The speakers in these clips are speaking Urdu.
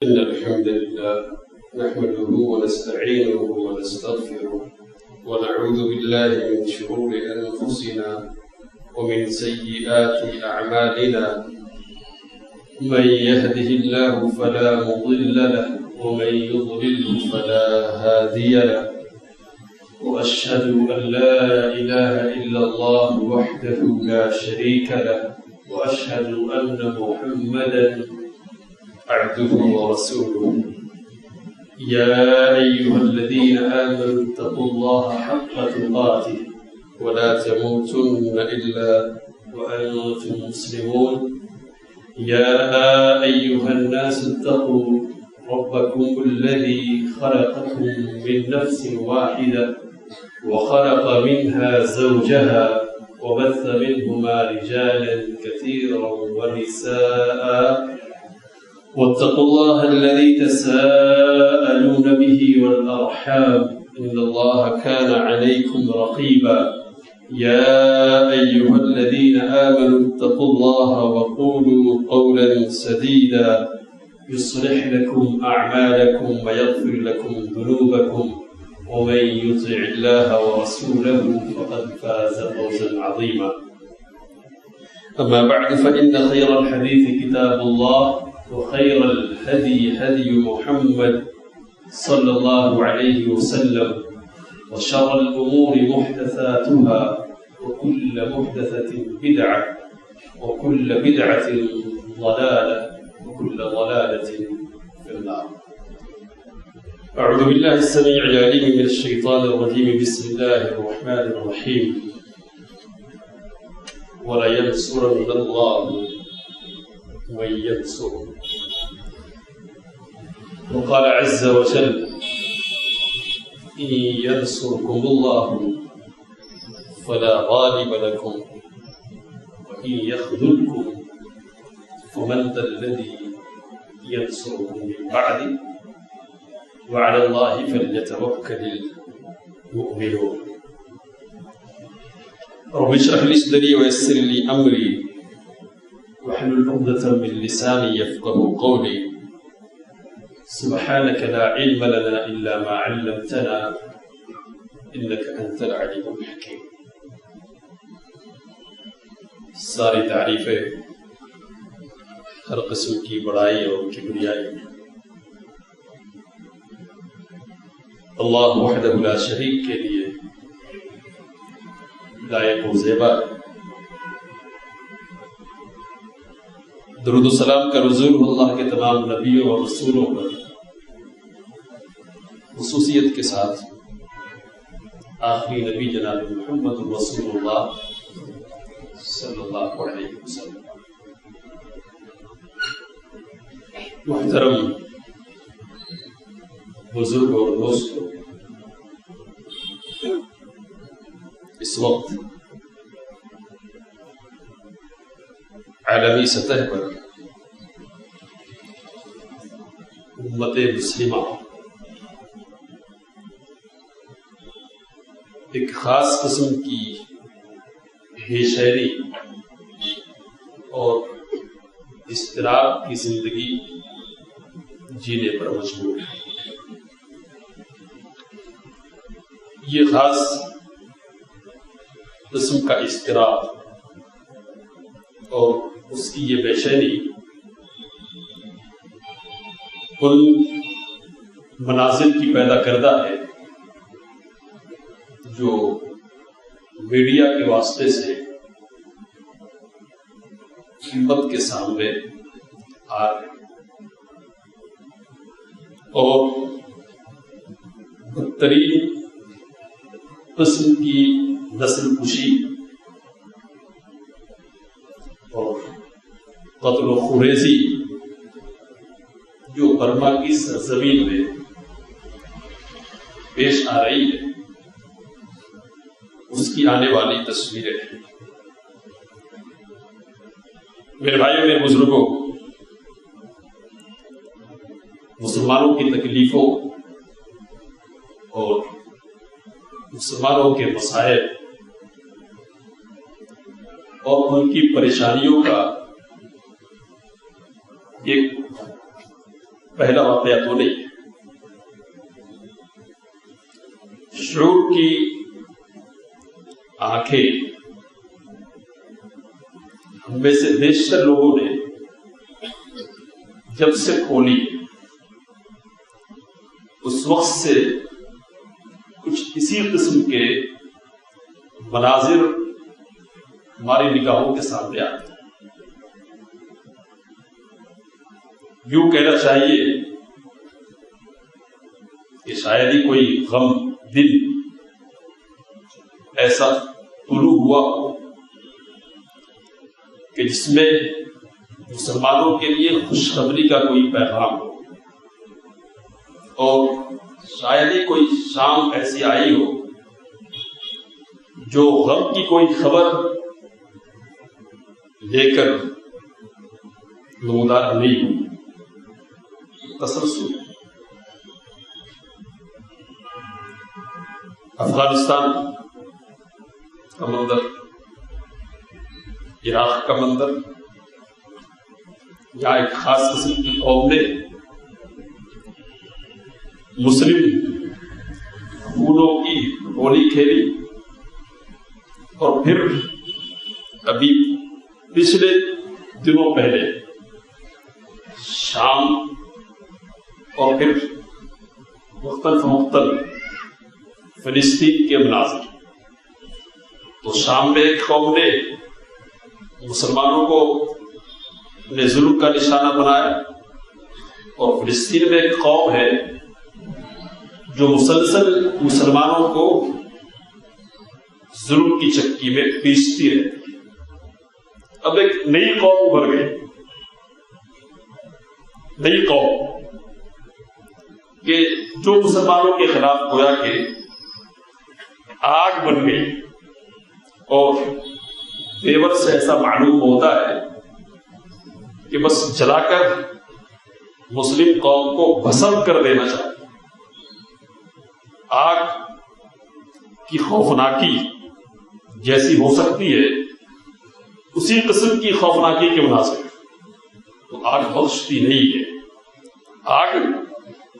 إن الحمد لله نحمده ونستعينه ونستغفره ونعوذ بالله من شرور أنفسنا ومن سيئات أعمالنا من يهده الله فلا مضل له ومن يضلل فلا هادي له وأشهد أن لا إله إلا الله وحده لا شريك له وأشهد أن محمدا عبده ورسوله يا أيها الذين آمنوا اتقوا الله حق تقاته ولا تموتن إلا وأنتم مسلمون يا أيها الناس اتقوا ربكم الذي خلقكم من نفس واحدة وخلق منها زوجها وبث منهما رجالا كثيرا ونساء واتقوا الله الذي تساءلون به والأرحام إن الله كان عليكم رقيبا يا أيها الذين آمنوا اتقوا الله وقولوا قولا سديدا يصلح لكم أعمالكم ويغفر لكم ذنوبكم ومن يطع الله ورسوله فقد فاز فوزا عظيما أما بعد فإن خير الحديث كتاب الله وخير الهدي هدي محمد صلى الله عليه وسلم وشر الأمور محدثاتها وكل محدثة بدعة وكل بدعة ضلالة وكل ضلالة في النار. أعوذ بالله السميع العليم من الشيطان الرجيم. بسم الله الرحمن الرحيم. ولينصرن الله من ينصره. وقال عز وجل إن ينصركم الله فلا غالب لكم وإن يخذلكم فمن ذا الذي ينصركم من بعده وعلى الله فليتوكل المؤمنون. رب اشرح لي صدري ويسر لي أمري واحلل عقدة من لساني يفقهوا قولي. سبحانك لا علم لنا إلا ما علمتنا إنك أنت العليم الحكيم. ساری تعریفیں ہر قسم کی بڑائی اور کبریائی اللہ وحدہ لا شریک کے لیے لائق و زیبا ہے. درود و سلام کا نزول اللہ کے تمام نبیوں اور رسولوں پر خصوصیت کے ساتھ آخری نبی جناب محمد رسول اللہ صلی اللہ علیہ وسلم. محترم بزرگ اور دوستوں، اس وقت عالمی سطح پر امت مسلمہ ایک خاص قسم کی بے شعری اور اضطراب کی زندگی جینے پر مجبور ہے. یہ خاص قسم کا اضطراب اور اس کی یہ بے چینی ان مناظر کی پیدا کردہ ہے جو میڈیا کے واسطے سے امت کے سامنے آ رہے اور بدترین قسم کی نسل کشی اور قتل و خریزی جو برما کی سرزمین میں پیش آ رہی ہے اس کی آنے والی تصویریں ہیں. میرے بھائیوں، میرے بزرگوں، مسلمانوں کی تکلیفوں اور مسلمانوں کے مسائل اور ان کی پریشانیوں کا ایک پہلا واقعہ تو نہیں ہے۔ شعور کی آنکھیں ہم میں سے بیشتر لوگوں نے جب سے کھولی اس وقت سے کچھ اسی قسم کے مناظر ہماری نگاہوں کے سامنے آتے ہیں۔ یوں کہنا چاہیے کہ شاید ہی کوئی غم دن ایسا طلوع ہوا ہو کہ جس میں مسلمانوں کے لیے خوشخبری کا کوئی پیغام ہو، اور شاید ہی کوئی شام ایسی آئی ہو جو غم کی کوئی خبر لے کر نمودار نہیں ہو۔ تسلسل افغانستان کا منظر، عراق کا منظر، یہاں ایک خاص قسم کی قوم نے مسلم پھولوں کی ہولی کھیلی، اور پھر ابھی پچھلے دنوں پہلے شام اور پھر مختلف فلسطین کے مناظر۔ تو شام میں ایک قوم نے مسلمانوں کو اپنے ظلم کا نشانہ بنایا، اور فلسطین میں ایک قوم ہے جو مسلسل مسلمانوں کو ظلم کی چکی میں پیستی رہتی ہے۔ اب ایک نئی قوم ابھر گئی، نئی قوم کہ جو مسلمانوں کے خلاف گویا کہ آگ بن گئی، اور تیور سے ایسا معلوم ہوتا ہے کہ بس جلا کر مسلم قوم کو بھسم کر دینا چاہتے۔ آگ کی خوفناکی جیسی ہو سکتی ہے اسی قسم کی خوفناکی کے مناسب تو آگ بخشتی نہیں ہے۔ آگ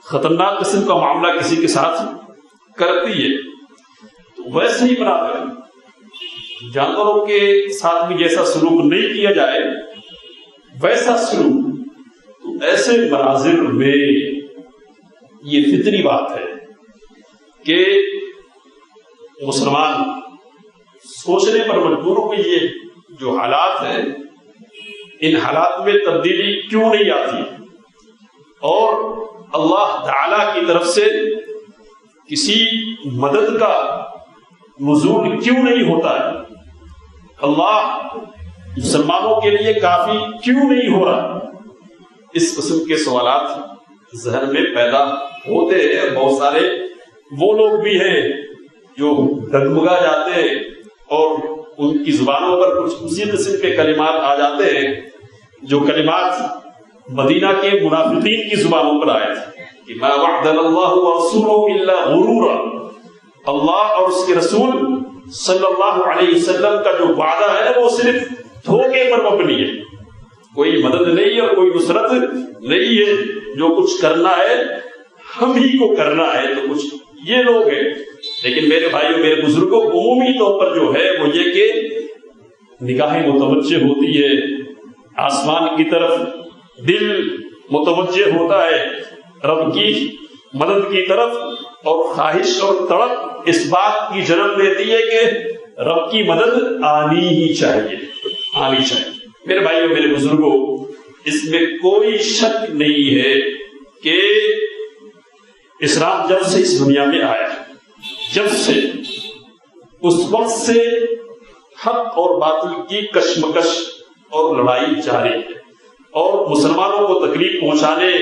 خطرناک قسم کا معاملہ کسی کے ساتھ کرتی ہے تو ویسے ہی بنا کر جانوروں کے ساتھ بھی جیسا سلوک نہیں کیا جائے ویسا سلوک، تو ایسے مناظر میں یہ فطری بات ہے کہ مسلمان سوچنے پر مجبور ہو کہ یہ جو حالات ہیں ان حالات میں تبدیلی کیوں نہیں آتی، اور اللہ تعالی کی طرف سے کسی مدد کا نزول کیوں نہیں ہوتا ہے، اللہ مسلمانوں کے لیے کافی کیوں نہیں ہو رہا۔ اس قسم کے سوالات ذہن میں پیدا ہوتے ہیں۔ بہت سارے وہ لوگ بھی ہیں جو ڈگمگا جاتے ہیں اور ان کی زبانوں پر کچھ اسی قسم کے کلمات آ جاتے ہیں جو کلمات مدینہ کے منافقین کی زبانوں پر آئے تھے کہ ما وعدنا اللہ ورسولہ الا غرورا، اللہ اور اس کے رسول صلی اللہ علیہ وسلم کا جو وعدہ ہے وہ صرف دھوکے پر مبنی ہے، کوئی مدد نہیں ہے اور کوئی نصرت نہیں ہے، جو کچھ کرنا ہے ہم ہی کو کرنا ہے، تو کچھ یہ لوگ ہیں۔ لیکن میرے بھائیوں میرے بزرگوں عمومی طور پر جو ہے وہ یہ کہ نگاہیں متوجہ ہوتی ہے آسمان کی طرف، دل متوجہ ہوتا ہے رب کی مدد کی طرف، اور خواہش اور تڑپ اس بات کی جنم دیتی ہے کہ رب کی مدد آنی ہی چاہیے، آنی چاہیے۔ میرے بھائیوں میرے بزرگوں اس میں کوئی شک نہیں ہے کہ اسلام جب سے اس دنیا میں آیا، جب سے اس وقت سے حق اور باطل کی کشمکش اور لڑائی جاری ہے، اور مسلمانوں کو تکلیف پہنچانے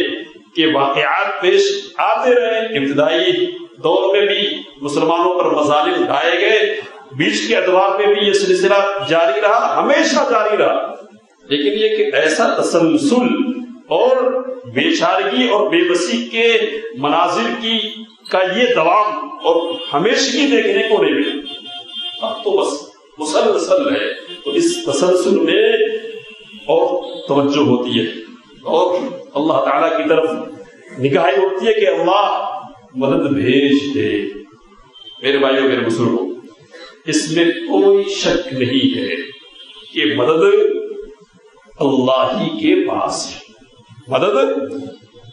کے واقعات پیش آتے رہے۔ ابتدائی دور میں بھی مسلمانوں پر مظالم ڈھائے گئے، بیچ کے ادوار میں بھی یہ سلسلہ جاری رہا، ہمیشہ جاری رہا، لیکن یہ کہ ایسا تسلسل اور بے چارگی اور بے بسی کے مناظر کا یہ دوام اور ہمیشگی دیکھنے کو نہیں ملا۔ اب تو بس مسلسل ہے، تو اس تسلسل میں اور توجہ ہوتی ہے، اور اللہ تعالیٰ کی طرف نگاہ اٹھتی ہے کہ اللہ مدد بھیج دے۔ میرے بھائیوں میرے بزرگوں، اس میں کوئی شک نہیں ہے کہ مدد اللہ ہی کے پاس ہے، مدد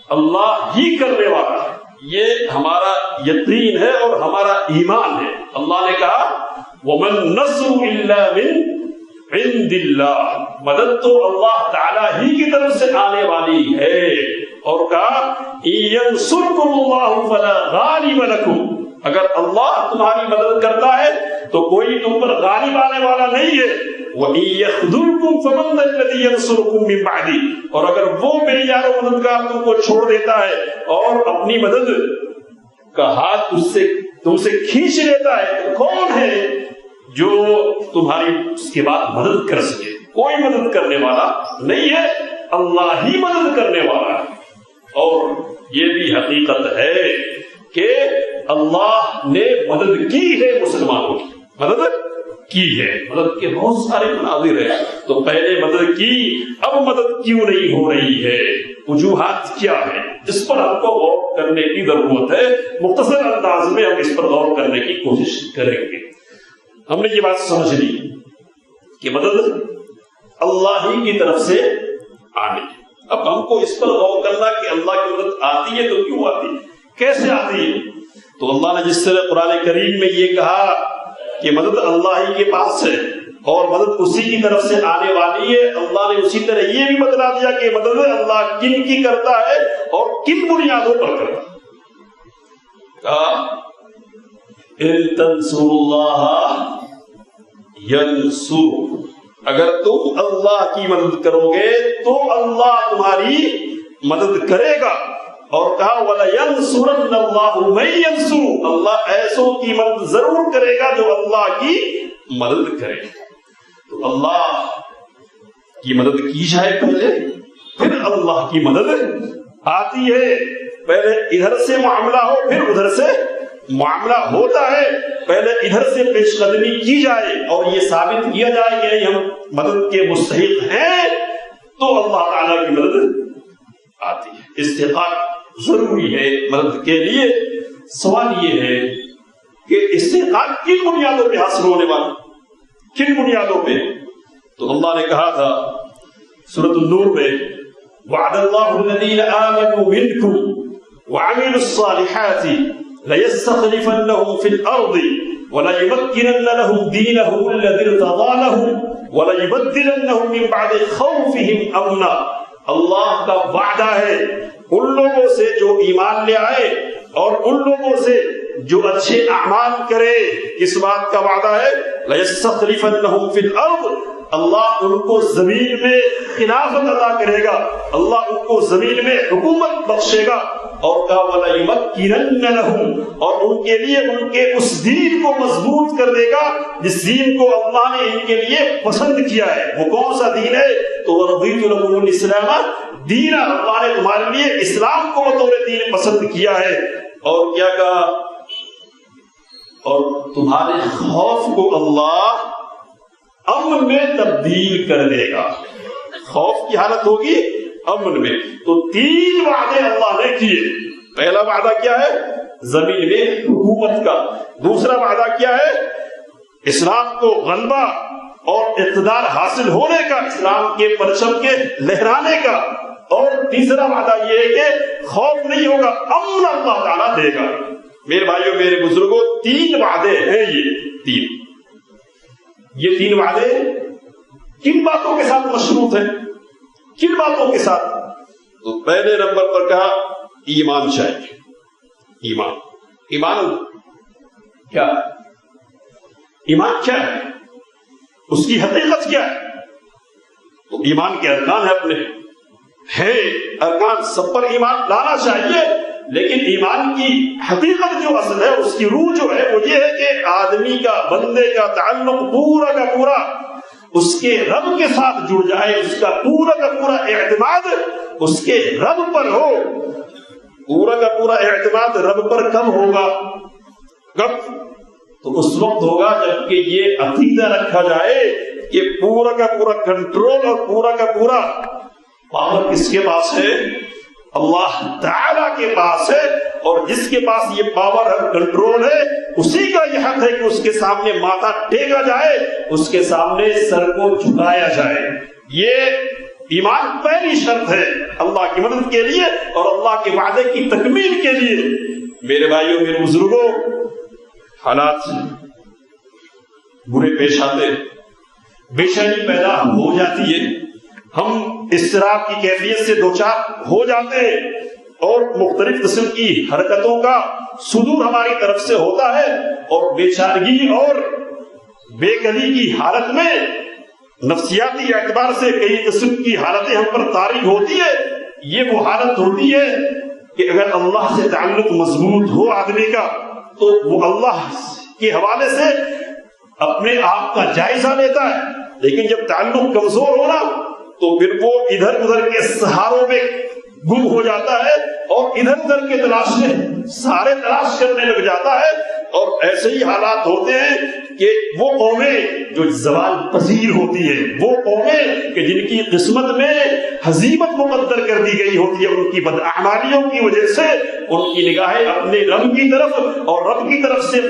اللہ ہی کرنے والا ہے، یہ ہمارا یقین ہے اور ہمارا ایمان ہے۔ اللہ نے کہا وَمَن نَّصْرُ إِلَّا مِنْ عِنْدِ اللَّهِ، مدد تو اللہ تعالی ہی کی طرف سے آنے والی ہے، اور کہا يَنْصُرْكُمُ اللَّهُ فَلَا غَالِبَ لَكُمْ، اگر اللہ تمہاری مدد کرتا ہے تو کوئی تم پر غالب آنے والا نہیں ہے۔ وَإِن يَخْذُلْكُمْ فَمَن ذَا الَّذِي يَنْصُرُكُم مِّن بَعْدِهِ، اور اگر وہ بے یار و مددگار تم کو چھوڑ دیتا ہے اور اپنی مدد کا ہاتھ تم سے کھینچ لیتا ہے، تو کون ہے جو تمہاری اس کے بعد مدد کر سکے؟ کوئی مدد کرنے والا نہیں ہے، اللہ ہی مدد کرنے والا ہے۔ اور یہ بھی حقیقت ہے کہ اللہ نے مدد کی ہے، مسلمانوں کی مدد کی ہے۔ مدد کے بہت سارے مناظر ہیں، تو پہلے مدد کی، اب مدد کیوں نہیں ہو رہی ہے؟ وجوہات کیا ہے؟ جس پر ہم کو غور کرنے کی ضرورت ہے۔ مختصر انداز میں ہم اس پر غور کرنے کی کوشش کریں گے۔ ہم نے یہ بات سمجھ لی کہ مدد اللہ ہی کی طرف سے آنی ہے۔ اب ہم کو اس پر غور کرنا کہ اللہ کی مدد آتی ہے تو کیوں آتی ہے، کیسے آتی ہے؟ تو اللہ نے جس طرح قرآن کریم میں یہ کہا کہ مدد اللہ ہی کے پاس ہے اور مدد اسی کی طرف سے آنے والی ہے، اللہ نے اسی طرح یہ بھی بتلا دیا کہ مدد اللہ کن کی کرتا ہے اور کن بنیادوں پر کرتا ہے۔ کہا ان تنصروا اللہ ینصرکم، اگر تم اللہ کی مدد کرو گے تو اللہ تمہاری مدد کرے گا، اور کہا وَلَيَنْصُرَنَّ اللَّهُ مَن يَنْصُرُهُ، اللہ ایسوں کی مدد ضرور کرے گا جو اللہ کی مدد کرے۔ تو اللہ کی مدد کی جائے پہلے، پھر اللہ کی مدد آتی ہے۔ پہلے ادھر سے معاملہ ہو پھر ادھر سے معاملہ ہوتا ہے، پہلے ادھر سے پیش قدمی کی جائے اور یہ ثابت کیا جائے کہ ہم مدد کے مستحق ہیں، تو اللہ تعالیٰ کی مدد آتی ہے۔ استحقاق ضروری ہے مدد کے لیے۔ سوال یہ ہے کہ استحقاق کن بنیادوں پہ حاصل ہونے والا، کن بنیادوں پہ؟ تو اللہ نے کہا تھا سورۃ النور میں وعد اللہ الذین آمنوا منکم وعملوا الصالحات ليستخلفنهم في الأرض وليمكنن لهم دينهم الذي ارتضى لهم وليبدلنهم من بعد خوفهم أمنا، اللہ کا وعدہ ہے ان لوگوں سے جو ایمان لے آئے اور ان لوگوں سے جو اچھے اعمال کرے۔ اس بات کا وعدہ ہے لَيَسْتَخْلِفَنَّهُمْ فِي الْأَرْضِ، اللہ ان کو زمین میں خلافت عطا کرے گا، اللہ ان کو زمین میں حکومت بخشے گا، اور کہا وَلَيُمَكِّنَنَّ لَهُمْ، اور ان کے لیے ان کے اس دین کو مضبوط کر دے گا جس دین کو اللہ نے ان کے لیے پسند کیا ہے۔ وہ کون سا دین ہے؟ تو وَرَضِيتُ لَكُمُ الْإِسْلَامَ دِينًا، اللہ نے تمہارے لیے اسلام کو بطور دین پسند کیا ہے۔ اور کیا کہا؟ اور تمہارے خوف کو اللہ امن میں تبدیل کر دے گا۔ خوف کی حالت ہوگی امن میں۔ تو تین وعدے اللہ نے کیے۔ پہلا وعدہ کیا ہے؟ زمین میں حکومت کا۔ دوسرا وعدہ کیا ہے؟ اسلام کو غلبہ اور اقتدار حاصل ہونے کا، اسلام کے پرچم کے لہرانے کا۔ اور تیسرا وعدہ یہ ہے کہ خوف نہیں ہوگا، امن اللہ تعالیٰ دے گا۔ میرے بھائیوں میرے بزرگوں، تین وعدے ہیں یہ تین وعدے کن باتوں کے ساتھ مشروط ہیں؟ کن باتوں کے ساتھ؟ تو پہلے نمبر پر کہا ایمان چاہیے۔ ایمان کیا ہے؟ ایمان کیا ہے؟ اس کی حقیقت کیا ہے؟ تو ایمان کے ارکان ہے اپنے ہے ارکان، سب پر ایمان لانا چاہیے، لیکن ایمان کی حقیقت جو اصل ہے، اس کی روح جو ہے وہ یہ ہے کہ آدمی کا، بندے کا تعلق پورا کا پورا اس کے رب کے ساتھ جڑ جائے، اس کا پورا کا پورا اعتماد اس کے رب پر ہو۔ پورا کا پورا اعتماد رب پر کب ہوگا؟ کب؟ تو اس وقت ہوگا جب کہ یہ عقیدہ رکھا جائے کہ پورا کا پورا کنٹرول اور پورا کا پورا پاور کس کے پاس ہے؟ اللہ تعالی کے پاس ہے، اور جس کے پاس یہ پاور اور کنٹرول ہے اسی کا یہ حق ہے کہ اس کے سامنے ماتھا ٹیکا جائے، اس کے سامنے سر کو جھکایا جائے۔ یہ ایمان پہلی شرط ہے اللہ کی مدد کے لیے اور اللہ کے وعدے کی تکمیل کے لیے۔ میرے بھائیوں، میرے بزرگوں، حالات برے پیش آتے، بے چینی پیدا ہو جاتی ہے، ہم اضطراب کی کیفیت سے دوچار ہو جاتے ہیں اور مختلف قسم کی حرکتوں کا صدور ہماری طرف سے ہوتا ہے، اور بے چارگی اور بے کلی کی حالت میں نفسیاتی اعتبار سے کئی قسم کی حالتیں ہم پر طاری ہوتی ہے۔ یہ وہ حالت ہوتی ہے کہ اگر اللہ سے تعلق مضبوط ہو آدمی کا تو وہ اللہ کے حوالے سے اپنے آپ کا جائزہ لیتا ہے، لیکن جب تعلق کمزور ہونا تو پھر وہ ادھر ادھر کے سہاروں میں گم ہو جاتا ہے اور ادھر ادھر کے تلاش میں سارے تلاش کرنے لگ جاتا ہے، اور ایسے ہی حالات ہوتے ہیں کہ وہ قومیں جو زوال پذیر ہوتی ہے، وہ قومیں کہ جن کی قسمت میں ہزیمت مقدر کر دی گئی ہوتی ہے ان کی بداعمالیوں کی وجہ سے، ان کی نگاہیں اپنے رب کی طرف اور رب کی طرف سے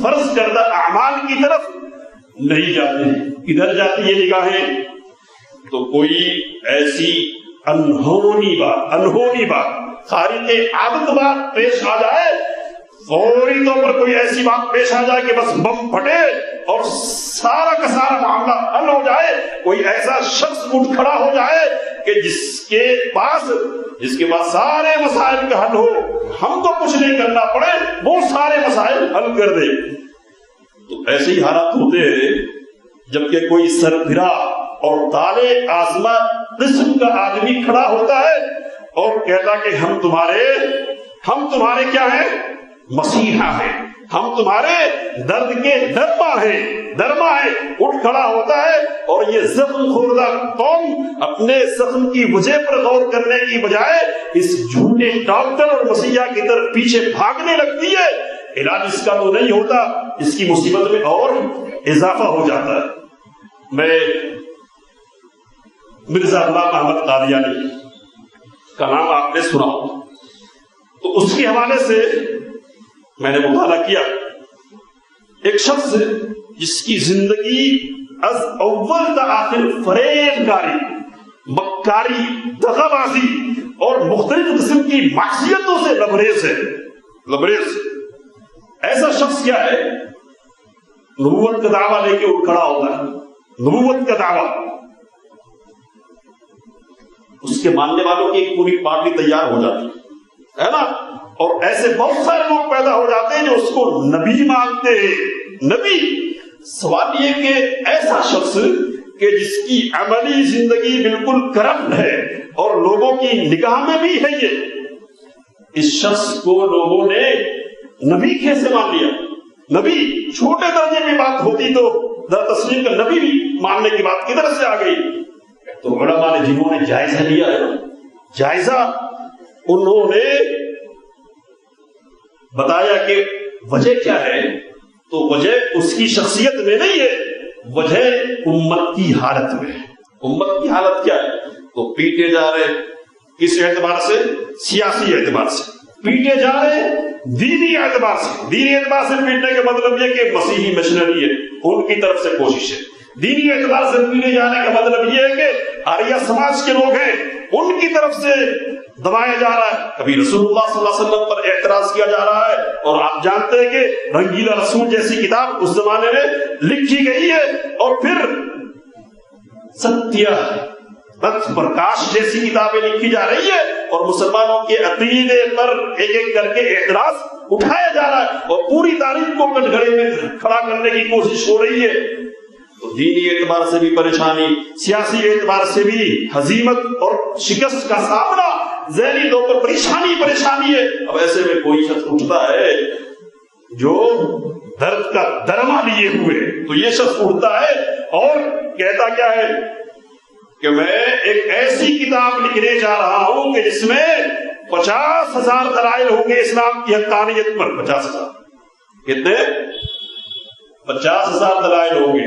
فرض کردہ اعمال کی طرف نہیں جاتے، ادھر جاتی ہے نگاہیں۔ تو کوئی ایسی انہونی بات خارج عادت بات پیش آ جائے، فوری طور پر کوئی ایسی بات پیش آ جائے کہ بس بم پھٹے اور سارا کا سارا معاملہ حل ہو جائے، کوئی ایسا شخص اٹھ کھڑا ہو جائے کہ جس کے پاس سارے مسائل کا حل ہو، ہم کو کچھ نہیں کرنا پڑے، وہ سارے مسائل حل کر دے۔ تو ایسے ہی حالات ہوتے ہیں جبکہ کوئی سربراہ اور تالے آزما قسم کا آدمی کھڑا ہوتا ہے اور کہتا کہ ہم تمہارے کیا ہیں؟ مسیحا ہیں، ہم تمہارے درد کے درما ہیں، اٹھ کھڑا ہوتا ہے، اور یہ زخم خوردہ قوم اپنے زخم کی وجہ پر غور کرنے کی بجائے اس جھوٹے ڈاکٹر اور مسیحا کی طرف پیچھے بھاگنے لگتی ہے۔ علاج اس کا تو نہیں ہوتا، اس کی مصیبت میں اور اضافہ ہو جاتا ہے۔ میں مرزا غلام احمد قادیانی کا نام آپ نے سنا، تو اس کے حوالے سے میں نے مطالعہ کیا۔ ایک شخص جس کی زندگی از اول تا آخر فریب کاری، مکاری، دغا بازی اور مختلف قسم کی معصیتوں سے لبریز ہے۔ ایسا شخص کیا ہے؟ نبوت کا دعویٰ لے کے اٹھ کھڑا ہوتا ہے، نبوت کا دعویٰ، اس کے ماننے والوں کی ایک پوری پارٹی تیار ہو جاتی ہے نا، اور ایسے بہت سارے لوگ پیدا ہو جاتے ہیں جو اس کو نبی مانتے ہیں۔ نبی، سوال یہ کہ ایسا شخص کہ جس کی عملی زندگی بالکل کرپٹ ہے اور لوگوں کی نگاہ میں بھی ہے، یہ اس شخص کو لوگوں نے نبی کیسے مان لیا؟ نبی چھوٹے درجے میں بات ہوتی تو در تسلیم کا نبی بھی ماننے کی بات کدھر سے آ گئی؟ تو علماء نے جنہوں نے جائزہ لیا ہے، جائزہ انہوں نے بتایا کہ وجہ کیا ہے، تو وجہ اس کی شخصیت میں نہیں ہے، وجہ امت کی حالت میں ہے۔ امت کی حالت کیا ہے؟ تو پیٹے جا رہے، کس اعتبار سے؟ سیاسی اعتبار سے پیٹے جا رہے، دینی اعتبار سے پیٹنے کا مطلب یہ کہ مسیحی مشنری ہے، ان کی طرف سے کوشش ہے۔ دینی اعتبار سے پیٹے جانے کا مطلب یہ ہے کہ آریہ سماج کے لوگ ہیں، ان کی طرف سے دبایا جا رہا ہے، کبھی رسول اللہ صلی اللہ علیہ وسلم پر اعتراض کیا جا رہا ہے، اور آپ جانتے ہیں کہ رنگیلا رسول جیسی کتاب اس زمانے میں لکھی گئی ہے، اور پھر ستیہ تت پرکاش جیسی کتابیں لکھی جا رہی ہے، اور مسلمانوں کے عقیدے پر ایک ایک کر کے اعتراض اٹھایا جا رہا ہے، اور پوری تاریخ کو کٹگھڑے میں کھڑا کرنے کی کوشش ہو رہی ہے۔ تو دینی اعتبار سے بھی پریشانی، سیاسی اعتبار سے بھی ہزیمت اور شکست کا سامنا، ذہنی طور پر پریشانی ہے۔ اب ایسے میں کوئی شخص اٹھتا ہے جو درد کا درما لیے ہوئے، تو یہ شخص اٹھتا ہے اور کہتا کیا ہے کہ میں ایک ایسی کتاب لکھنے جا رہا ہوں کہ جس میں 50,000 دلائل ہوں گے اسلام کی حقانیت پر۔ 50,000 کتنے؟ 50,000 دلائل ہوں گے،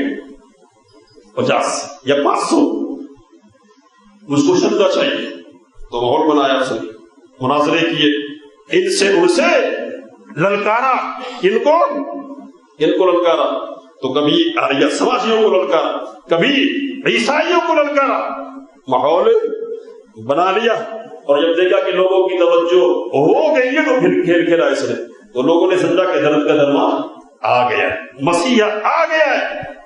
50 یا 500، مجھ کو شدہ چاہیے تو ماحول بنایا اس نے، مناظرے کیے، ان سے ان سے للکارا، ان کو للکارا، تو کبھی آریہ سماجیوں کو للکارا، کبھی عیسائیوں کو للکارا، ماحول بنا لیا۔ اور جب دیکھا کہ لوگوں کی توجہ ہو گئی ہے تو پھر کھیل کھیلا اس نے، تو لوگوں نے سمجھا کہ درد کا درمان آ گیا، مسیح آ گیا ہے،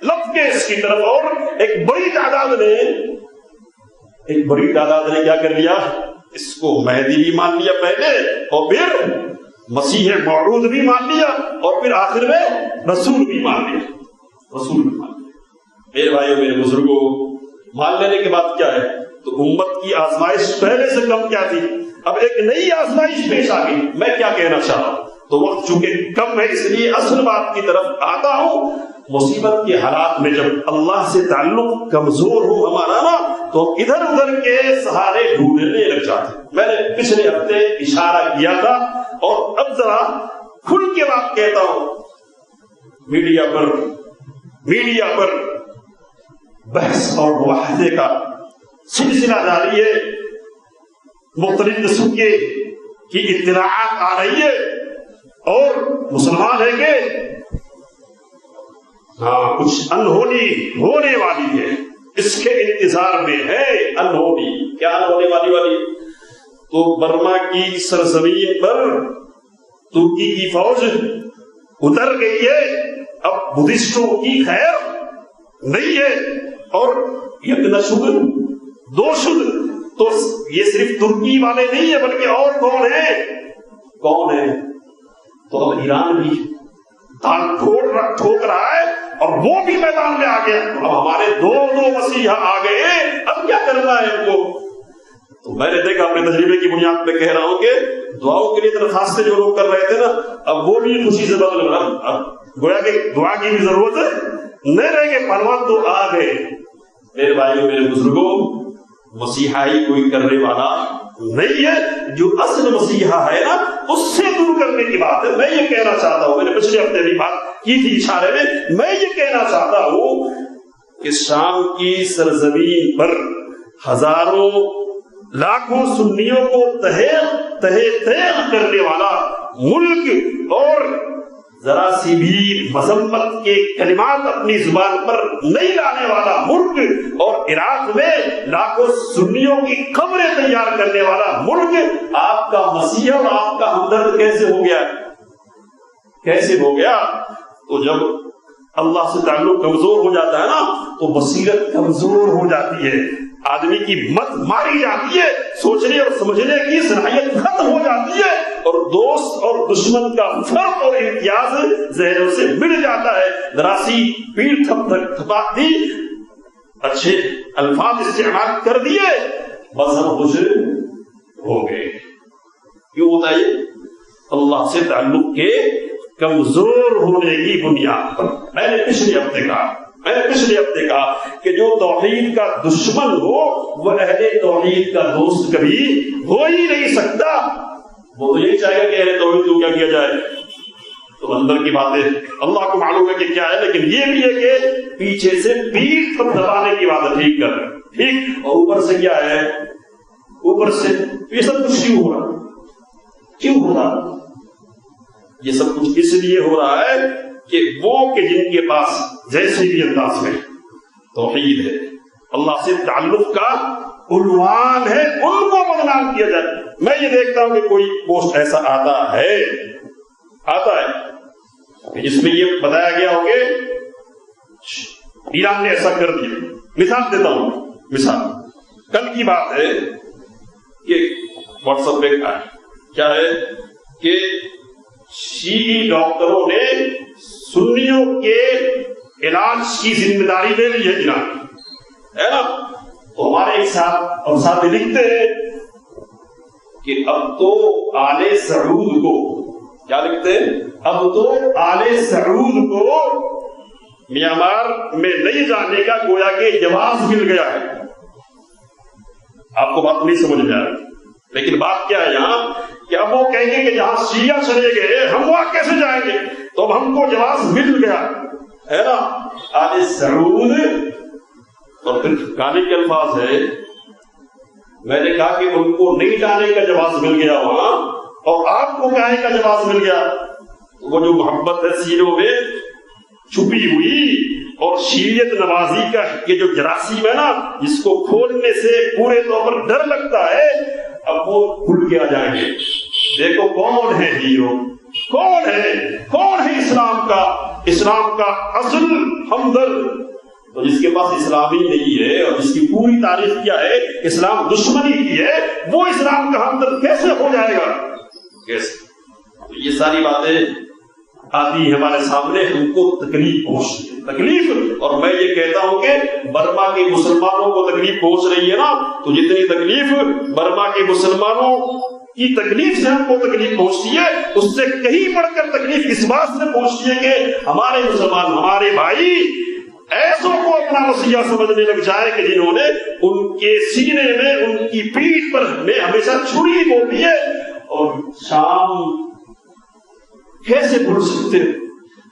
لپ کے اس کی طرف۔ اور ایک بڑی تعداد نے کیا کر لیا، اس کو مہدی بھی مان لیا پہلے، اور پھر مسیح موعود بھی مان لیا، اور پھر آخر میں رسول بھی مان لیا۔ میرے بھائیوں، میرے بزرگوں، مان لینے کے بعد کیا ہے؟ تو امت کی آزمائش پہلے سے کم کیا تھی، اب ایک نئی آزمائش پیش آ گئی۔ میں کیا کہنا چاہ رہا ہوں، تو وقت چونکہ کم ہے اس لیے اصل بات کی طرف آتا ہوں۔ مصیبت کے حالات میں جب اللہ سے تعلق کمزور ہو ہمارا نا، تو ادھر ادھر کے سہارے ڈھونڈنے لگ جاتے۔ میں نے پچھلے ہفتے اشارہ کیا تھا، اور اب ذرا کھل کے بات کہتا ہوں۔ میڈیا پر بحث اور مباحثے کا سلسلہ جاری ہے، مختلف قسم کی اطلاعات آ رہی ہے، اور مسلمان ہے کہ کچھ انہونی ہونے والی ہے، اس کے انتظار میں ہے۔ انہونی کیا ہونے والی؟ تو برما کی سرزمین پر ترکی کی فوج اتر گئی ہے، اب بدھسٹوں کی خیر نہیں ہے، اور یک نشد دو شد، تو یہ صرف ترکی والے نہیں ہے بلکہ اور کون ہے؟ تو اب ایران بھی تال ٹھوک رہا ہے، اور وہ بھی میدان میں آ گیا۔ اب ہمارے دو مسیحا آ گئے، اب کیا کرنا ہے ان کو؟ تو میں نے دیکھا، اپنے تجربے کی بنیاد پہ کہہ رہا ہوں کہ دعاؤں کے لیے درخواستیں جو لوگ کر رہے تھے نا، اب وہ بھی خوشی سے بدل رہا، گویا کہ دعا کی بھی ضرورت نہیں رہے گی، پہلوان تو آ گئے۔ میرے بھائیوں، میرے بزرگوں، مسیحائی کوئی کرنے والا نہیں ہے، جو اصل مسیحا ہے نا اس سے دور کرنے کی بات ہے۔ میں یہ کہنا چاہتا ہوں، میں نے پچھلے ہفتے بھی بات کی تھی اشارے میں یہ کہنا چاہتا ہوں کہ شام کی سرزمین پر ہزاروں لاکھوں سنیوں کو تہہ کرنے والا ملک، اور ذرا سی بھی مذمت کے کلمات اپنی زبان پر نہیں لانے والا ملک، اور عراق میں لاکھوں سنیوں کی قبریں تیار کرنے والا ملک، آپ کا مسیح اور آپ کا ہمدرد کیسے ہو گیا؟ تو جب اللہ سے تعلق کمزور ہو جاتا ہے نا، تو بصیرت کمزور ہو جاتی ہے، آدمی کی مت ماری جاتی ہے، سوچنے اور سمجھنے کی صلاحیت ختم ہو جاتی ہے، اور دوست اور دشمن کا فرق اور امتیاز ذہنوں سے مل جاتا ہے۔ دراسی پیٹ تھپا دی، اچھے الفاظ استعمال کر دیے، بس ہم خوش ہو گئے۔ کیوں ہوتا ہے؟ اللہ سے تعلق کے کمزور ہونے کی بنیاد پر۔ میں نے پچھلے ہفتے کہا کہ جو توحید کا دشمن ہو وہ اہل توحید کا دوست کبھی ہو ہی نہیں سکتا۔ وہ تو یہی چاہے گا کہ اہل توحید کو کیا کیا جائے، تو اندر کی باتیں اللہ کو معلوم ہے کہ کیا ہے، لیکن یہ بھی ہے کہ پیچھے سے پیٹ پر دبانے کی بات ٹھیک کر رہے ہیں، ٹھیک، اور اوپر سے کیا ہے، اوپر سے یہ سب کچھ کیوں ہو رہا؟ یہ سب کچھ اس لیے ہو رہا ہے کہ وہ کہ جن کے پاس جیسے بھی انداز میں توحید ہے، اللہ سے تعلق کا عنوان ہے، ان کو بدنام کیا جائے۔ میں یہ دیکھتا ہوں کہ کوئی پوسٹ ایسا آتا ہے جس میں یہ بتایا گیا ہو کہ ایران نے ایسا کر دیا۔ مثال دیتا ہوں، کل کی بات ہے کہ واٹس ایپ پہ کیا ہے کہ شیعی ڈاکٹروں نے سنیوں کے علاج کی ذمہ داری لے لی ہے ایران، ہے نا؟ تو ہمارے ایک اور ساتھی لکھتے ہیں کہ اب تو آل سعود کو، کیا لکھتے ہیں؟ اب تو آل سعود کو میانمار میں نہیں جانے کا گویا کہ جواز مل گیا ہے۔ آپ کو بات نہیں سمجھ میں آ رہی، لیکن بات کیا ہے یہاں کہ اب وہ کہیں گے کہ جہاں شیعہ چلے گئے ہم وہاں کیسے جائیں گے، تو اب ہم کو جواز مل گیا ہے نا۔ آل سعود، اور پھر گانے کے الفاظ ہے میں نے کہا کہ ان کو نہیں لانے کا جواز مل گیا وہاں، اور آپ کو کہنے کا جواز مل گیا. وہ جو محبت ہے سینوں میں چھپی ہوئی اور شیعیت نوازی کا یہ جو جراثیم ہے نا، جس کو کھولنے سے پورے طور پر ڈر لگتا ہے، اب وہ کھل کے آ جائیں گے. دیکھو کون ہے ہیرو، کون ہے اسلام کا اصل ہمدرد. تو جس کے پاس اسلامی نہیں ہے اور جس کی پوری تاریخ کیا ہے اسلام دشمنی کی ہے، وہ اسلام کا ہمدرد کیسے ہو جائے گا؟ کیسے؟ تو یہ ساری باتیں آتی ہمارے سامنے، ہم کو تکلیف پہنچتی ہے، تکلیف. اور میں یہ کہتا ہوں کہ برما کے مسلمانوں کو تکلیف پہنچ رہی ہے نا، تو جتنی تکلیف برما کے مسلمانوں کی تکلیف سے ہم کو تکلیف پہنچتی ہے، اس سے کہیں بڑھ کر تکلیف اس بات سے پہنچتی ہے کہ ہمارے مسلمان، ہمارے بھائی ایسوں کو اپنا مسیحا سمجھنے لگ جائے کہ جنہوں نے ان کے سینے میں، ان کی پیٹھ پر ہمیشہ چھری ہوتی ہے. اور شام کیسے بھول سکتے ہیں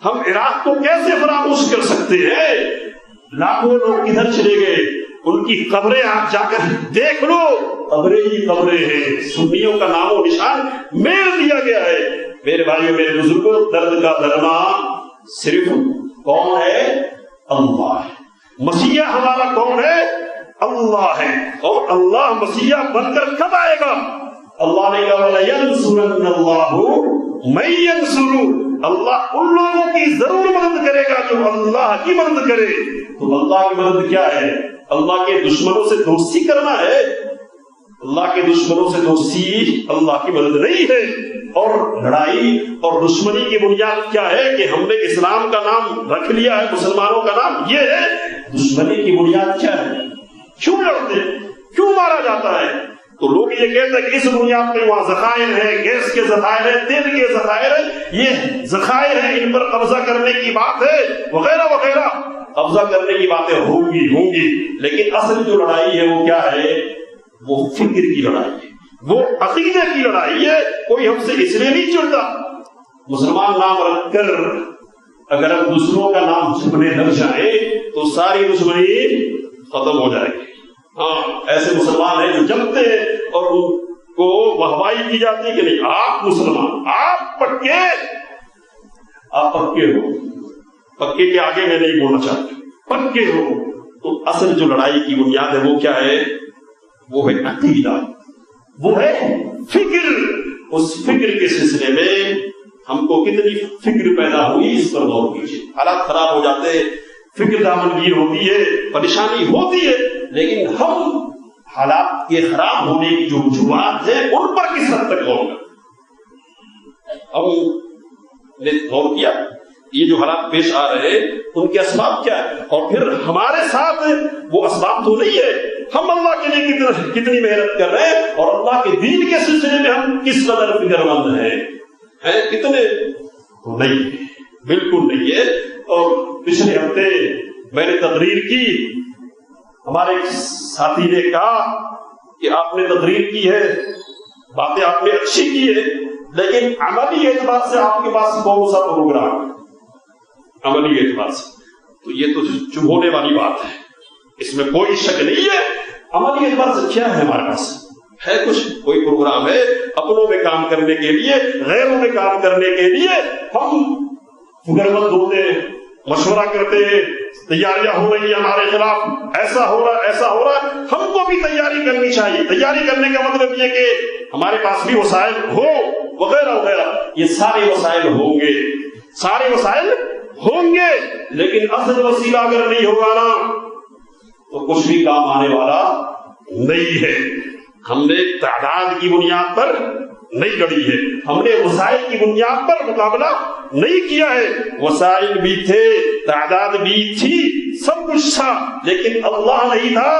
ہم؟ عراق کو کیسے فراموش کر سکتے ہیں؟ لاکھوں لوگ کدھر چلے گئے؟ ان کی قبریں آپ جا کر دیکھ لو، قبریں ہی قبریں ہیں. سنیوں کا نام و نشان میل دیا گیا ہے. میرے بھائیوں، میرے بزرگوں، درد کا درمان صرف کون ہے؟ اللہ ہے. مسیحا ہمارا کون ہے؟ اللہ ہے. اور اللہ مسیحا بن کر کب آئے گا؟ اللہ نے کہا وَلَيَنْصُرَنَّ اللَّهُ مَن يَنْصُرُ، اللہ ان لوگوں کی ضرور مدد کرے گا جو اللہ کی مدد کرے. تو اللہ کی مدد کیا ہے؟ اللہ کے دشمنوں سے دوستی کرنا ہے. اللہ کے دشمنوں سے دوستی اللہ کی مدد نہیں ہے. اور لڑائی اور دشمنی کی بنیاد کیا ہے کہ ہم نے اسلام کا نام رکھ لیا ہے، مسلمانوں کا نام یہ ہے. دشمنی کی بنیاد کیا ہے؟ کیوں لڑتے، کیوں مارا جاتا ہے؟ تو لوگ یہ کہتے ہیں کہ اس بنیاد پہ وہاں ذخائر ہیں، گیس کے ذخائر ہیں، تیل کے ذخائر ہیں، یہ ذخائر ہیں، ان پر قبضہ کرنے کی بات ہے، وغیرہ وغیرہ. قبضہ کرنے کی باتیں ہوں گی، لیکن اصل جو لڑائی ہے وہ کیا ہے؟ وہ فکر کی لڑائی ہے، وہ عقیدے کی لڑائی ہے. کوئی ہم سے اس لیے نہیں چڑھتا. مسلمان نام رکھ کر اگر ہم دوسروں کا نام چھپنے لگ جائیں تو ساری دشمنی ختم ہو جائے گی. ہاں، ایسے مسلمان ہیں جو جمتے ہیں اور ان کو واہوائی کی جاتی ہے کہ نہیں آپ مسلمان، آپ پکے ہو. پکے کے آگے میں نہیں بولنا چاہتا، پکے ہو. تو اصل جو لڑائی کی بنیاد ہے وہ کیا ہے؟ وہ ہے عقیدہ، وہ ہے فکر. اس فکر کے سلسلے میں ہم کو کتنی فکر پیدا ہوئی اس پر غور کیجیے. حالات خراب ہو جاتے ہیں، فکر دامنگیر ہوتی ہے، پریشانی ہوتی ہے، لیکن ہم حالات کے خراب ہونے کی جو وجوہات ہیں ان پر کس حد تک غور کریں؟ ہم نے غور کیا یہ جو حالات پیش آ رہے ہیں ان کے اسباب کیا ہے، اور پھر ہمارے ساتھ وہ اسباب تو نہیں ہے. ہم اللہ کے لیے کتنی محنت کر رہے ہیں اور اللہ کے دین کے سلسلے میں ہم کس قدر فکر مند ہیں کتنے؟ تو نہیں، بالکل نہیں ہے. اور پچھلے ہفتے میں نے تقریر کی، ہمارے ایک ساتھی نے کہا کہ آپ نے تقریر کی ہے، باتیں آپ نے اچھی کی ہے، لیکن عملی اعتبار سے آپ کے پاس کون سا پروگرام ہے؟ عملی اعتبار سے تو یہ تو چپ ہونے والی بات ہے، اس میں کوئی شک نہیں ہے. عملی اعتبار سے کیا ہے ہمارے پاس؟ ہے کچھ؟ کوئی پروگرام ہے اپنوں میں کام کرنے کے لیے، غیروں میں کام کرنے کے لیے؟ ہم فکر مند ہوتے ہیں، مشورہ کرتے ہیں، تیاریاں ہو رہی ہیں ہمارے خلاف، ایسا ہو رہا ہے. ہم کو بھی تیاری کرنی چاہیے. تیاری کرنے کا مطلب یہ کہ ہمارے پاس بھی وسائل ہو، وغیرہ وغیرہ. یہ سارے وسائل ہوں گے، لیکن اصل وسیلہ اگر نہیں ہوگا نا تو کچھ بھی کام آنے والا نہیں ہے. ہم نے تعداد کی بنیاد پر نہیں لڑی ہے، ہم نے وسائل کی بنیاد پر مقابلہ نہیں کیا ہے. وسائل بھی تھے، تعداد بھی تھی، سب کچھ تھا، لیکن اللہ نہیں تھا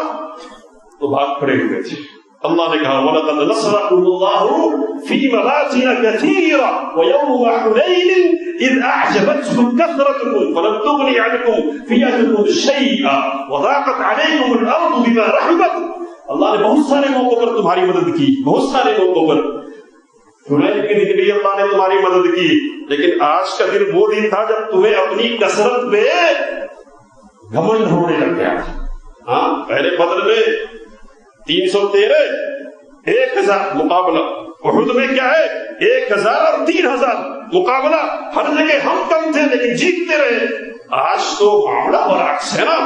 تو بھاگ پڑے ہوئے تھے. اللہ نے کہا وَلَقَدْ نَصَرَكُمُ اللَّهُ فِي مَوَاطِنَ كَثِيرَةٍ وَيَوْمَ حُنَيْنٍ إِذْ أَعْجَبَتْكُمْ كَثْرَتُكُمْ فَلَمْ تُغْنِ عَنكُمْ فِئَتُكُمْ شَيْئًا وَضَاقَتْ عَلَيْكُمُ الْأَرْضُ بِمَا رَحُبَتْ. اللہ نے بہت سارے موقعوں پر تمہاری مدد کی، بہت سارے موقعوں پر. حنین کے دن بھی اللہ نے تمہاری مدد کی، لیکن آج کا دن وہ دن تھا جب تمہیں اپنی کثرت پہ گھمنڈ ہونے لگ گیا. ہاں، پہلے بدر میں 313 1000 مقابلہ. احد میں کیا ہے 1000 اور 3000 مقابلہ. ہر جگہ ہم کم تھے لیکن جیتتے رہے. آج تو معاملہ برعکس ہے نا,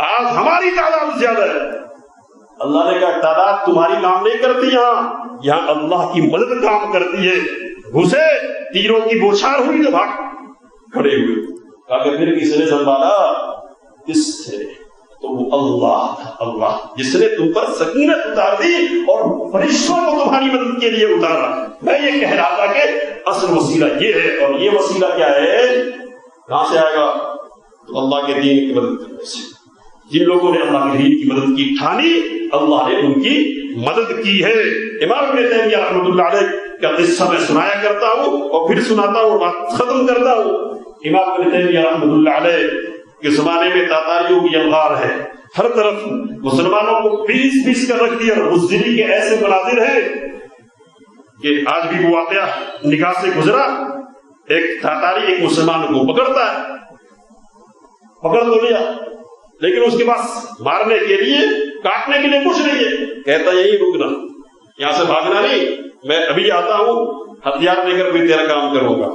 آج ہماری تعداد زیادہ ہے. اللہ نے کہا تعداد تمہاری کام نہیں کرتی, یہاں اللہ کی مدد کام کرتی ہے. گھسے تیروں کی بوچھار ہوئی تو بھاگ کھڑے ہوئے. کہا کہ پھر کس نے سنبھالا؟ کس سے؟ تو وہ اللہ تھا, اللہ جس نے تم پر سکینت اتار دی اور فرشتوں کو تمہاری مدد کے لیے اتارا. میں یہ کہہ رہا تھا کہ اصل وسیلہ یہ ہے, اور یہ وسیلہ کیا ہے, کہاں سے آئے گا؟ تو اللہ کے دین کی مدد کرنے سے. جن لوگوں نے اللہ کے دین کی مدد کی ٹھانی, اللہ نے ان کی مدد کی ہے. امام ابن تیمیہ رحمۃ اللہ علیہ کا قصہ میں سنایا کرتا ہوں اور پھر سناتا ہوں, بات ختم کرتا ہوں. امام ابن تیمیہ رحمۃ اللہ علیہ کے زمانے میں تاتاریوں کی انوار ہے, ہر طرف مسلمانوں کو پیس کر رکھ دیا. بزدلی کے ایسے مناظر ہیں کہ آج بھی وہ واقعہ نگاہ سے گزرا. ایک تاتاری ایک مسلمان کو پکڑتا ہے, پکڑ تو لیا لیکن اس کے پاس مارنے کے لیے کاٹنے کے لیے کچھ نہیں ہے. کہتا یہی رکنا, یہاں سے بھاگنا نہیں, میں ابھی آتا ہوں ہتھیار لے کر بھی تیرا کام کروں گا.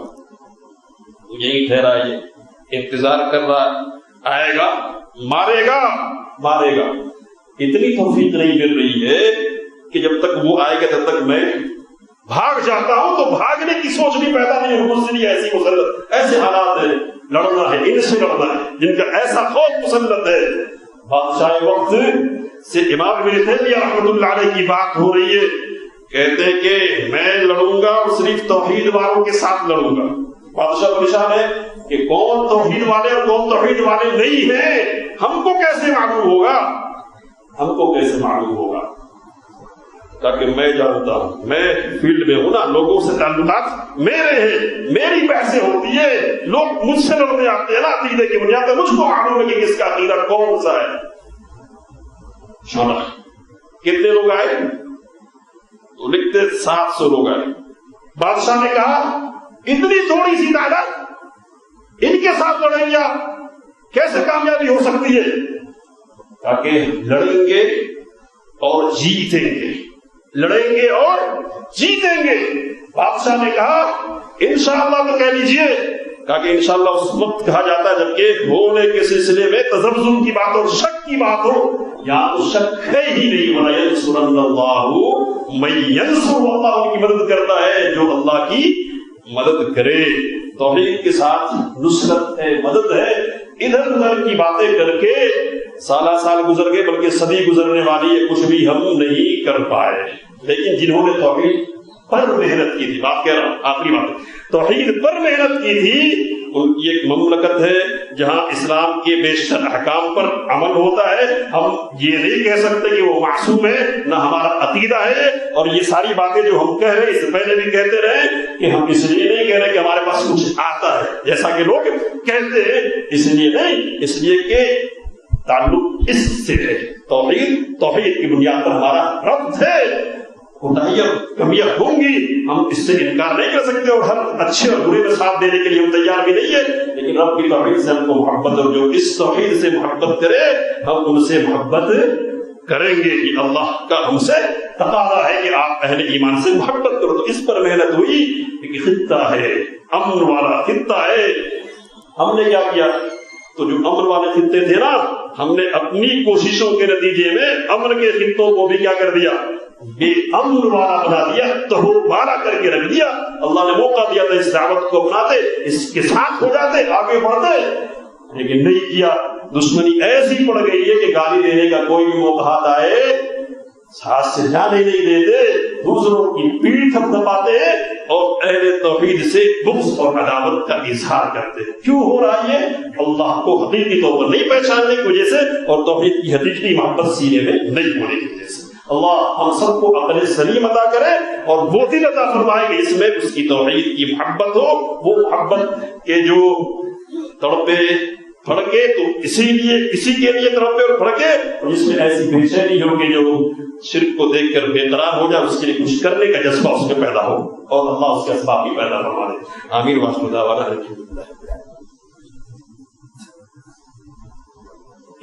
یہی ٹھہرا, یہ انتظار کر رہا, آئے گا مارے گا. اتنی توفیق نہیں مل رہی ہے کہ جب تک وہ آئے گا تب تک میں بھاگ جاتا ہوں. تو بھاگنے کی سوچ بھی پیدا نہیں ہو. مجھ سے ایسی مسلط, ایسے حالات ہے, لڑنا ہے, ان سے لڑنا ہے, جن کا ایسا خوف مسلط ہے. بادشاہ وقت سے امام ابن تیمیہ رحمۃ اللہ علیہ کی بات ہو رہی ہے. کہتے ہیں کہ میں لڑوں گا اور صرف توحید والوں کے ساتھ لڑوں گا. بادشاہ پریشان ہے کہ کون توحید والے اور کون توحید والے نہیں ہیں, ہم کو کیسے معلوم ہوگا؟ تاکہ میں جانتا ہوں, میں فیلڈ میں ہوں نا, لوگوں سے تعلقات میرے ہیں, میری بحثیں ہوتی ہے, لوگ مجھ سے لڑنے آتے ہیں نا عقیدے کی بنیاد پہ. مجھ کو معلوم ہے کہ کس کا عقیدہ کون سا ہے. کتنے لوگ آئے؟ تو لکھتے 700 لوگ آئے. بادشاہ نے کہا اتنی تھوڑی سی تعداد, ان کے ساتھ لڑیں گے, کیسے کامیابی ہو سکتی ہے؟ تاکہ لڑیں گے اور جیتیں گے, لڑیں گے اور جیتیں گے. بادشاہ نے کہا انشاءاللہ تو کہہ لیجئے. کہا کہ انشاءاللہ اس وقت کہا جاتا ہے جبکہ ہونے کے سلسلے میں تزلزل کی بات اور شک کی بات ہو. یہاں تو شک ہے ہی نہیں. وَلَا يَنْصُرَنَّ اللَّهُ مَن يَنْصُرُ, اللہ کی مدد کرتا ہے جو اللہ کی مدد کرے. توحید کے ساتھ نصرت ہے, مدد ہے. ادھر ادھر کی باتیں کر کے سال گزر گئے, بلکہ صدی گزرنے والی ہے, کچھ بھی ہم نہیں کر پائے. لیکن جنہوں نے توحید پر محنت کی تھی, بات کہہ رہا ہوں آخری بات, توحید پر محنت کی تھی, ان کی ایک مملکت ہے جہاں اسلام کے بیشتر احکام پر عمل ہوتا ہے. ہم یہ نہیں کہہ سکتے کہ وہ معصوم ہے, نہ ہمارا عقیدہ ہے. اور یہ ساری باتیں جو ہم کہہ رہے ہیں, اس سے پہلے بھی کہتے رہے کہ ہم اس لیے نہیں کہہ رہے کہ ہمارے پاس کچھ آتا ہے جیسا کہ لوگ کہتے ہیں, اس لیے نہیں, اس لیے کہ تعلق اس سے ہے. توحید کی بنیاد پر ہمارا ربط ہے. کوتاہیاں کمیاں ہوں گی, ہم اس سے انکار نہیں کر سکتے, اور ہر اچھے اور برے میں ساتھ دینے کے لیے ہم تیار بھی نہیں ہے. لیکن رب کی توحید سے ہم کو محبت, اور جو اس توحید سے محبت کرے ہم ان سے محبت کریں گے. کہ اللہ کا ہم سے تقاضا ہے کہ آپ اہل ایمان سے محبت کرو. تو اس پر محنت ہوئی. ایک خطہ ہے, امن والا خطہ ہے. ہم نے کیا کیا؟ تو جو امن والے خطے تھے نا, ہم نے اپنی کوششوں کے نتیجے میں امن کے خطوں کو بھی کیا کر دیا, بے امن والا بنا دیا, تہور بالا کر کے رکھ دیا. اللہ نے موقع دیا تھا اس دعوت کو اپناتے, اس کے ساتھ ہو جاتے, آگے بڑھتے, لیکن نہیں کیا. دشمنی ایسی پڑ گئی ہے کہ گالی دینے کا کوئی بھی موقع آتا ہے ساتھ سے جانے نہیں دیتے, دوسروں کی پیٹھ تھپتھپاتے ہیں اور اہل توحید سے بغض اور عداوت کا اظہار کرتے ہیں. کیوں ہو رہا ہے یہ؟ اللہ کو حقیقی طور پر نہیں پہچاننے کی وجہ سے اور توحید کی حقیقی محبت سینے میں نہیں ہونے کی وجہ سے. اللہ ہم سب کو عقل سلیم عطا کرے اور وہ دل عطا فرمائے کہ اس میں اس کی توحید کی محبت ہو. وہ محبت کے جو تڑپے پھڑکے تو اسی کے لیے تڑپے اور پھڑکے, اور جس میں ایسی بے چینی ہو کہ جو شرک کو دیکھ کر بے قرار ہو جائے, اس کے لیے کچھ کرنے کا جذبہ اس میں پیدا ہو, اور اللہ اس کے اسباب بھی پیدا فرما دے. آمین. واسطہ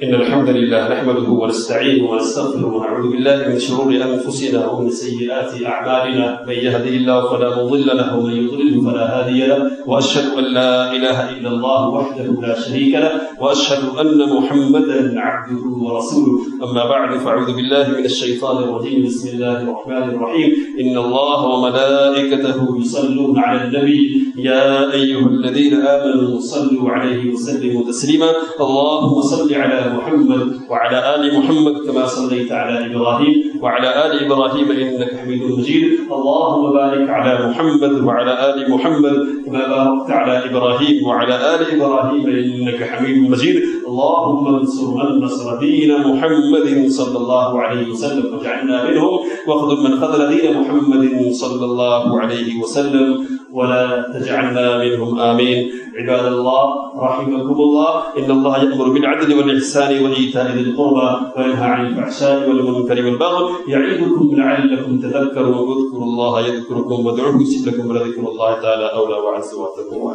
إن الحمد لله نحمده ونستعينه ونستغفره ونعوذ بالله من شرور أنفسنا ومن سيئات أعمالنا من يهده الله فلا مضل له ومن يضلل فلا هادي له وأشهد أن لا إله إلا الله وحده لا شريك له وأشهد أن محمدا عبده ورسوله. أما بعد فأعوذ بالله من الشيطان الرجيم. بسم الله الرحمن الرحيم. إن الله وملائكته يصلون على النبي يا أيها الذين آمنوا صلوا عليه وسلموا تسليما. اللهم صل على محمد وعلى آل محمد كما صليت على إبراهيم وعلى آل إبراهيم إنك حميد مجيد. اللهم بارك على محمد وعلى آل محمد كما باركت على إبراهيم وعلى آل إبراهيم إنك حميد مجيد. اللهم انصر من نصر دين محمد صلى الله عليه وسلم واجعلنا منهم، واخذل من خذل دين محمد صلى الله عليه وسلم ولا تجعلنا منهم. آمين. عباد الله رحمكم الله، إن الله يأمر بالعدل والإحسان وإيتاء ذي القربى وينهى عن الفحشاء والمنكر والبغي يعظكم لعلكم تذكرون. اذكروا الله يذكركم وادعوه يستجب لكم ولذكر الله تعالى أولى وأعز وأتقوا.